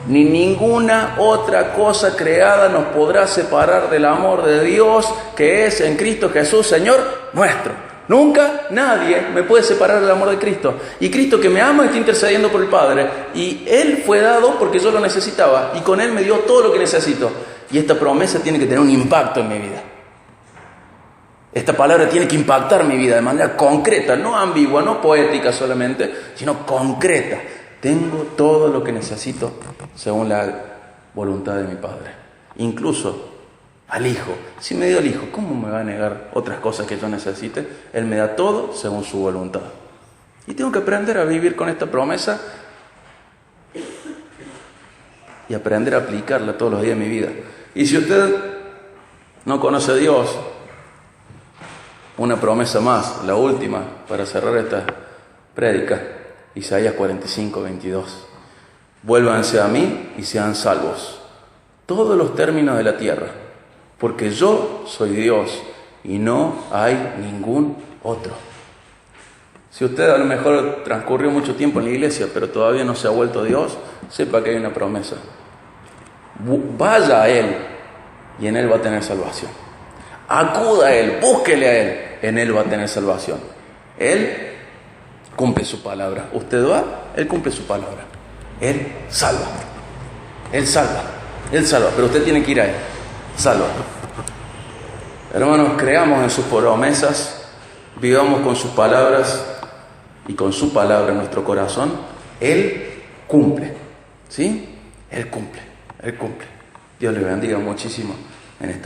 ni ninguna otra cosa creada nos podrá separar del amor de Dios que es en Cristo Jesús, Señor nuestro. Nunca nadie me puede separar del amor de Cristo. Y Cristo, que me ama, está intercediendo por el Padre. Y Él fue dado porque yo lo necesitaba. Y con Él me dio todo lo que necesito. Y esta promesa tiene que tener un impacto en mi vida. Esta palabra tiene que impactar mi vida de manera concreta, no ambigua, no poética solamente, sino concreta. Tengo todo lo que necesito según la voluntad de mi Padre. Incluso al Hijo. Si me dio el Hijo, ¿cómo me va a negar otras cosas que yo necesite? Él me da todo según su voluntad. Y tengo que aprender a vivir con esta promesa y aprender a aplicarla todos los días de mi vida. Y si usted no conoce a Dios, una promesa más, la última, para cerrar esta prédica. Isaías 45, 22. Vuélvanse a mí y sean salvos todos los términos de la tierra, porque yo soy Dios y no hay ningún otro. Si usted a lo mejor transcurrió mucho tiempo en la iglesia, pero todavía no se ha vuelto a Dios, sepa que hay una promesa. Vaya a Él y en Él va a tener salvación. Acuda a Él, búsquele a Él, en Él va a tener salvación. Él cumple su palabra. Usted va, Él cumple su palabra. Él salva. Él salva. Él salva. Pero usted tiene que ir a Él. Salva. Hermanos, creamos en sus promesas, vivamos con sus palabras y con su palabra en nuestro corazón. Él cumple. ¿Sí? Él cumple. Él cumple. Dios le bendiga muchísimo en esta